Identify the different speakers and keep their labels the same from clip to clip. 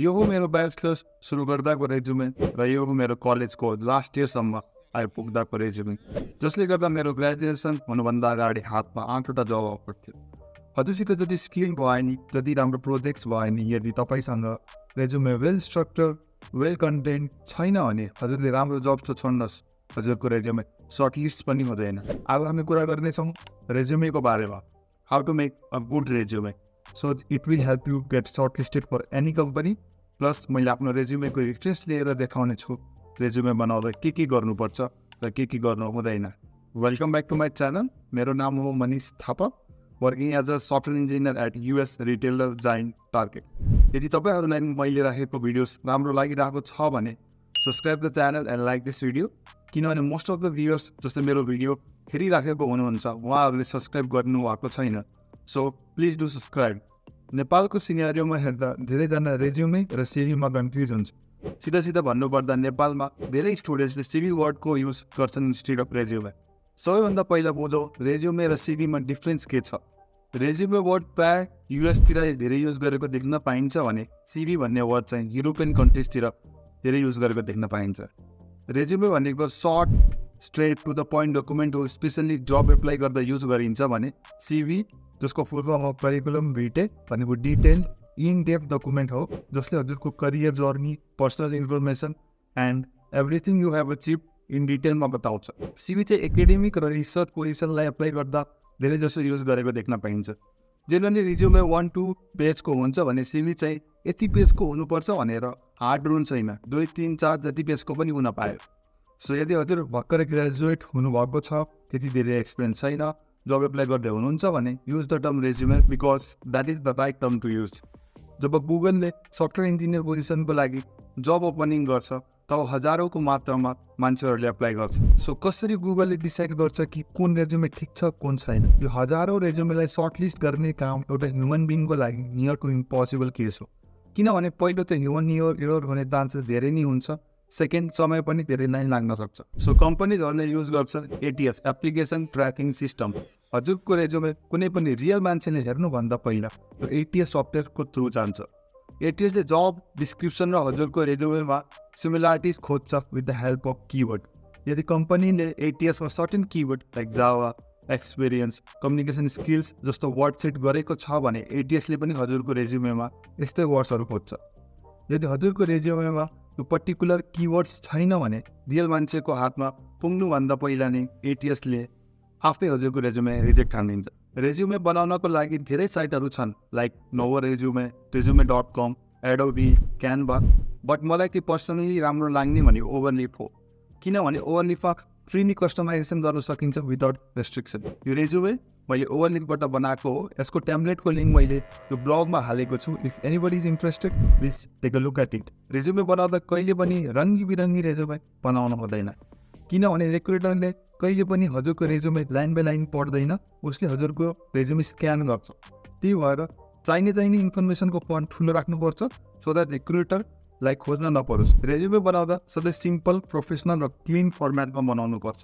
Speaker 1: यो हो मेरो ब्याचलर्स सुरु गर्दाको रेज्युमे र यो हो मेरो कलेजको लास्ट इयरसम्म आइपुग्दाको रेज्युमे, जसले गर्दा मेरो ग्रेजुएसन हुनुभन्दा अगाडि हातमा 8वटा जब अफर थियो। हजुरसित जति स्किल भयो नि, जति राम्रो प्रोजेक्ट्स भयो नि, यदि तपाईँसँग resume well structure well content छैन भने हजुरले राम्रो जब त छोड्नुहोस्, हजुरको रेज्युमे सर्टलिस्ट पनि हुँदैन। अब हामी कुरा गर्नेछौँ रेज्युमेको बारेमा, how to make a good resume so it will help you get shortlisted for any company. Plus मैले आफ्नो रेज्युमेको रिफरेन्स लिएर देखाउने छु रेज्युमे बनाउँदा के गर्नुपर्छ र के गर्नु हुँदैन। Welcome back to my channel. मेरो नाम हो Manish Thapa, working as a software engineer at US retailer giant Target. यदि तपाईँहरूलाई मैले राखेको भिडियोज राम्रो लागिरहेको छ भने subscribe the channel and like this video, किनभने मोस्ट अफ द भ्युअर्स जस्तै मेरो भिडियो हेरिराखेको हुनुहुन्छ उहाँहरूले सब्सक्राइब गर्नुभएको छैन, सो प्लिज डु सब्सक्राइब। नेपालको सिनेरियोमा हेर्दा धेरैजना रेज्युमे र सिभीमा कन्फ्युज हुन्छ। सिधा भन्नुपर्दा नेपालमा धेरै स्टुडेन्ट्सले सिभी वर्डको युज गर्छन् इन्स्टेड अफ रेज्युमे। सबैभन्दा पहिला बुझौँ रेज्युमे र सिभीमा डिफ्रेन्स के छ। रेज्युमे वर्ड प्राय युएसतिर धेरै युज गरेको देख्न पाइन्छ भने सिभी भन्ने वर्ड चाहिँ युरोपियन कन्ट्रिजतिर धेरै युज गरेको देख्न पाइन्छ। रेज्युमे भनेको short straight to the point document हो, स्पेसल्ली जब एप्लाई गर्दा युज गरिन्छ भने सिभी जसको full form of curriculum vitae भनेको डिटेल इन डेप्थ डकुमेन्ट हो, जसले हजुरको career journey, personal information and everything you have achieve in डिटेलमा बताउँछ। सिभी चाहिँ एकाडेमिक र रिसर्च पोजिसनलाई एप्लाई गर्दा धेरै जसो युज गरेको देख्न पाइन्छ। जेनरली रिज्युमे 1-2 पेजको हुन्छ भने सिभी चाहिँ यति पेजको हुनुपर्छ भनेर हार्ड रुल छैन, 2-3-4 जति पेजको पनि हुन पायो। सो यदि हजुर भर्खरै ग्रेजुएट हुनुभएको छ, त्यति धेरै एक्सपिरियन्स छैन, जब एप्लाई गर्दै हुनुहुन्छ भने use the term resume because that is the right term to use. जब गुगलले सफ्टवेयर इन्जिनियर पोजिसनको लागि जब ओपनिङ गर्छ तब हजारौँको मात्रामा मान्छेहरूले एप्लाई गर्छ। सो कसरी गुगलले डिसाइड गर्छ कि कुन रेज्युमे ठिक छ कुन छैन? यो हजारौँ रेज्युमेलाई सर्टलिस्ट गर्ने काम एउटा ह्युमन बिङको लागि नियर टु इम्पोसिबल केस हो, किनभने पहिलो त ह्युमन एरर हुने चान्सेस धेरै नै हुन्छ, सेकेन्ड समय पनि धेरै नै लाग्न सक्छ। सो कम्पनीजहरूले युज गर्छ एटिएस एप्लिकेसन ट्र्याकिङ सिस्टम। हजुरको रेज्युमे कुनै पनि रियल मान्छेले हेर्नुभन्दा पहिला यो एटिएस सफ्टवेयरको थ्रु जान्छ। एटिएसले जब डिस्क्रिप्सन र हजुरको रेज्युमेमा सिमिलारिटिज खोज्छ with the help of keyword. यदि कम्पनीले एटिएसमा certain keyword like Java, experience, communication skills जस्तो वर्ड सेट गरेको छ भने एटिएसले पनि हजुरको रेज्युमेमा यस्तै वर्ड्सहरू खोज्छ। यदि हजुरको रेज्युमेमा यो पर्टिकुलर किवर्ड्स छैन भने रियल मान्छेको हातमा पुग्नुभन्दा पहिला नै एटिएसले आफै हजुरको रेज्युमे रिजेक्ट हानिदिन्छ। रेज्युमे बनाउनको लागि धेरै साइटहरू छन् like Novoresume, resume.com, Adobe, Canva, but मलाई त्यो पर्सनली राम्रो लाग्ने भने ओभरलिफ हो, किनभने ओभरलिफमा फ्रीली कस्टमाइजेसन गर्न सकिन्छ विदाउट रेस्ट्रिक्सन। यो रेज्युमे मैले ओभरलिफबाट बनाएको हो, यसको टेम्प्लेटको लिङ्क मैले यो ब्लगमा हालेको छु। If anybody is interested please take a look at it. Resume बनाउँदा कहिले पनि रङ्गी बिरङ्गी रेज्युमे बनाउनु हुँदैन, किनभने रिक्रुटरले कहिले पनि हजुरको रेज्युमे लाइन बाई लाइन पढ्दैन, उसले हजुरको रेज्युमे स्क्यान गर्छ। त्यही भएर चाहिने इन्फर्मेसनको फन्ट ठुलो राख्नुपर्छ सो द्याट रिक्रुटरलाई खोज्न नपरोस्। रेज्युमे बनाउँदा सधैँ सिम्पल, प्रोफेसनल र क्लिन फर्मेटमा बनाउनुपर्छ।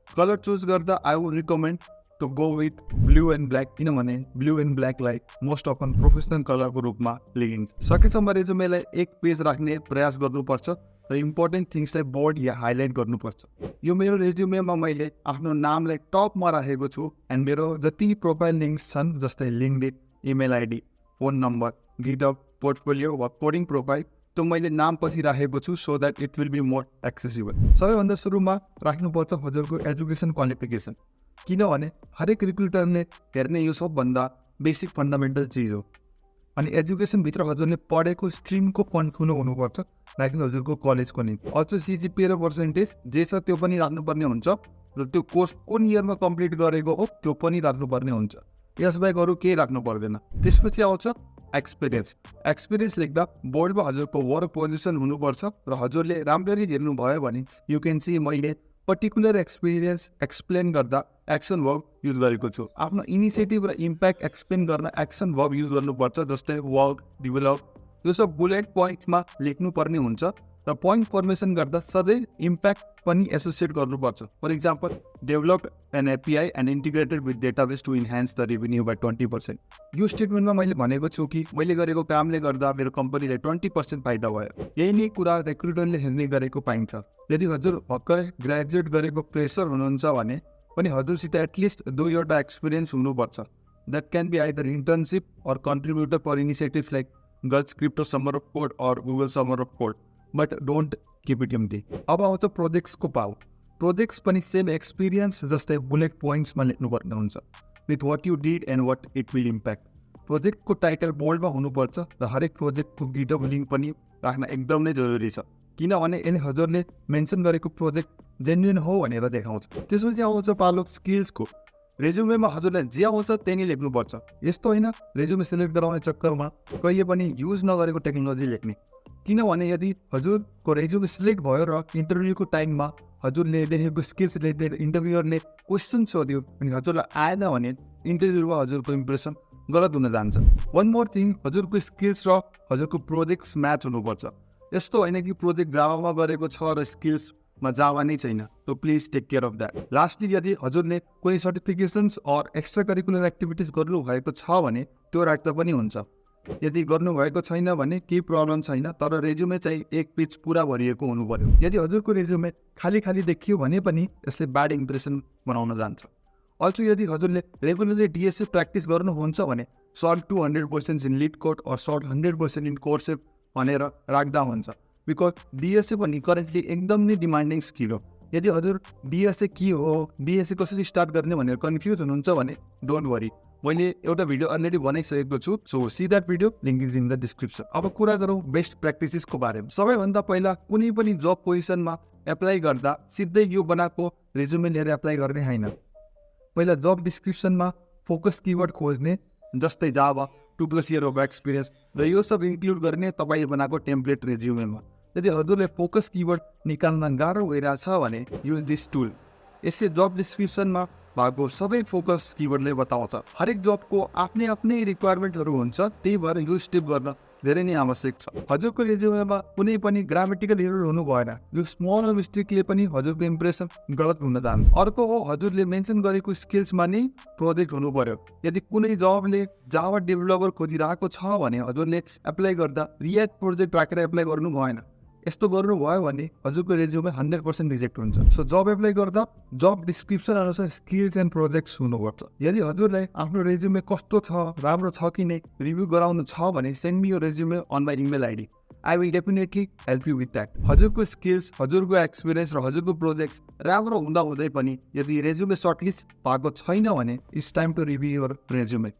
Speaker 1: कलर चुज गर्दा I would recommend to go with blue and black, किनभने ब्लू एन्ड ब्ल्याकलाई मोस्ट अफन प्रोफेसनल कलरको रूपमा लिइन्छ। सकेसम्म रेज्युमेलाई एक पेज राख्ने प्रयास गर्नुपर्छ र इम्पोर्टेन्ट थिङ्सलाई बोर्ड या हाइलाइट गर्नुपर्छ। यो मेरो रेज्युमेमा मैले आफ्नो नामलाई टपमा राखेको छु एन्ड मेरो जति प्रोफाइल लिङ्क्स छन् जस्तै LinkedIn, email ID, phone number, GitHub, portfolio वा कोडिङ प्रोफाइल, त्यो मैले नाम पछि राखेको छु so that it will be more accessible. सबैभन्दा सुरुमा राख्नुपर्छ हजुरको एजुकेसन क्वालिफिकेसन, किनभने हरेक रिक्रुटरले हेर्ने यो सबभन्दा बेसिक फन्डामेन्टल चिज हो। अनि एजुकेसनभित्र हजुरले पढेको स्ट्रिमको फन्ड ठुलो हुनुपर्छ, लाइक हजुरको कलेजको नि। अझ सिजिपिए र पर्सेन्टेज जे छ त्यो पनि राख्नुपर्ने हुन्छ र त्यो कोर्स कुन इयरमा कम्प्लिट गरेको हो त्यो पनि राख्नुपर्ने हुन्छ। यसबाहेक अरू केही राख्नु पर्दैन। त्यसपछि आउँछ एक्सपिरियन्स। एक्सपिरियन्स लेख्दा बोर्डमा हजुरको वर्क पोजिसन हुनुपर्छ र हजुरले राम्ररी हेर्नुभयो भने यु क्यान सी मैले पर्टिकुलर एक्सपिरियन्स एक्सप्लेन गर्दा एक्सन वर्ब युज गरेको छु। आफ्नो इनिसिएटिभ र इम्प्याक्ट एक्सप्लेन गर्न एक्सन वर्ब युज गर्नुपर्छ, जस्तै वर्क, डेभलप, यो सब बुलेट पोइन्ट्समा लेख्नुपर्ने हुन्छ र पोइन्ट फर्मेसन गर्दा सधैँ इम्प्याक्ट पनि एसोसिएट गर्नुपर्छ। For example, developed an API and integrated with database to enhance the revenue by 20%। यो स्टेटमेन्टमा मैले भनेको छु कि मैले गरेको कामले गर्दा मेरो कम्पनीलाई 20% फाइदा भयो। यही नै कुरा रिक्रुटरले हेर्ने गरेको पाइन्छ। यदि हजुर भर्खरै ग्रेजुएट गरेको फ्रेसर हुनुहुन्छ भने पनि हजुरसित एटलिस्ट 2 एक्सपिरियन्स हुनुपर्छ। That can be either internship or contributor for initiatives like girls crypto summer of code or Google summer of code, but don't keep it empty. अब आउँछ प्रोजेक्ट्सको पाउ। प्रोजेक्ट्स पनि सेम एक्सपिरियन्स जस्तै बुलेट पोइन्ट्समा लेख्नुपर्ने हुन्छ, with what you did and what it will impact. प्रोजेक्टको टाइटल बोल्डमा हुनुपर्छ र हरेक प्रोजेक्टको गिटहब लिङ्क पनि राख्न एकदम नै जरुरी छ, किनभने यसले हजुरले मेन्सन गरेको प्रोजेक्ट जेन्युन हो भनेर देखाउँछ। त्यसपछि आउँछ पालो स्किल्सको। रेज्युमेमा हजुरलाई जे आउँछ त्यही नै लेख्नुपर्छ। यस्तो होइन रेज्युमे सिलेक्ट गराउने चक्करमा कहिले पनि युज नगरेको टेक्नोलोजी लेख्ने, किनभने यदि हजुरको रेज्युमे सिलेक्ट भयो र इन्टरभ्यूको टाइममा हजुरले लेखेको स्किल्स रिलेटेड इन्टरभ्युअरले क्वेसन सोध्यो अनि हजुरलाई आएन भने इन्टरभ्यूमा हजुरको इम्प्रेसन गलत हुन जान्छ। वान मोर थिङ, हजुरको स्किल्स र हजुरको प्रोजेक्ट्स म्याच हुनुपर्छ। यस्तो होइन कि प्रोजेक्ट जावामा गरेको छ र स्किल्समा जावा नै छैन, so please take care of that. Lastly, यदि हजुरले कुनै certifications or extra curricular activities गर्नुभएको छ भने त्यो राख्दा पनि हुन्छ। यदि गर्नुभएको छैन भने केही प्रब्लम छैन, तर रेज्युमे चाहिँ एक पेज पुरा भरिएको हुनु पर्यो। यदि हजुरको रेज्युमे खाली खाली देखियो भने पनि यसले ब्याड इम्प्रेसन बनाउन जान्छ। अल्सो यदि हजुरले रेगुलरली डिएसए प्र्याक्टिस गर्नुहुन्छ भने sort 200% in LeetCode or sort 100% in कोर्सेप भनेर राख्दा हुन्छ, बिकज डिएसए पनि करेन्टली एकदम नै डिमान्डिङ स्किल हो। यदि हजुर डिएसए के हो, डिएसए कसरी स्टार्ट गर्ने भनेर कन्फ्युज हुनुहुन्छ भने डोन्ट वरी, मैले एउटा भिडियो अलरेडी बनाइसकेको छु, so see that video, link is in the description. अब कुरा गरौँ बेस्ट प्र्याक्टिसेसको बारेमा। सबैभन्दा पहिला कुनै पनि जब पोजिसनमा एप्लाई गर्दा सिधै यो बनाएको रेज्युमे लिएर एप्लाई गर्ने होइन। पहिला जब डिस्क्रिप्सनमा फोकस किवर्ड खोज्ने, जस्तै जावा, 2+ इयर अफ एक्सपिरियन्स, र यो सब इन्क्लुड गर्ने तपाईँ बनाएको टेम्प्लेट रेज्युमेमा। यदि हजुरले फोकस किवर्ड निकाल्न गाह्रो भइरहेछ भने युज दिस टुल। यसले जब डिस्क्रिप्सनमा भएको सबै फोकस किवर्डले बताउँछ। हरेक जबको आफ्नै रिक्वायरमेन्टहरू हुन्छ, त्यही भएर यो स्टेप गर्न धेरै नै आवश्यक छ। हजुरको रेज्युमेमा कुनै पनि ग्रामेटिकल एरर हुनु भएन। यो स्मल मिस्टेकले पनि हजुरको इम्प्रेसन गलत हुन जान्छ। अर्को हो, हजुरले मेन्सन गरेको स्किल्समा नै प्रोजेक्ट हुनु पर्यो। यदि कुनै जबले जावा डेभलपर खोजिरहेको छ भने हजुरले एप्लाई गर्दा रियाक्ट प्रोजेक्ट राखेर एप्लाई गर्नु भएन। यस्तो गर्नुभयो भने हजुरको रेज्युमे 100% रिजेक्ट हुन्छ। सो जब एप्लाई गर्दा जब डिस्क्रिप्सन अनुसार स्किल्स एन्ड प्रोजेक्ट्स हुनुपर्छ। यदि हजुरलाई आफ्नो रेज्युमे कस्तो छ, राम्रो छ कि नै रिभ्यू गराउनु छ भने send me your resume on my email ID. I will definitely help you with that. हजुरको स्किल्स, हजुरको एक्सपिरियन्स र हजुरको प्रोजेक्ट्स राम्रो हुँदा हुँदै पनि यदि रेज्युमे सर्टलिस्ट भएको छैन भने it's time to review your resume.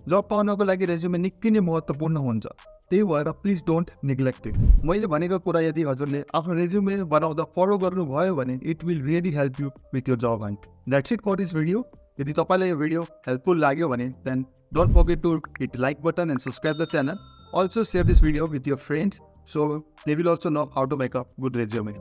Speaker 1: जब पाउनको लागि रेज्युमे निकै नै महत्त्वपूर्ण हुन्छ, त्यही भएर प्लिज डोन्ट नेग्लेक्ट इट। मैले भनेको कुरा यदि हजुरले आफ्नो रेज्युमे बनाउँदा फलो गर्नुभयो भने it will really help you with your job hunt. That's it for this video. यदि तपाईँलाई यो भिडियो हेल्पफुल लाग्यो भने then don't forget to hit like button and subscribe the channel. Also share this video with your friends so they will also know how to make a good resume.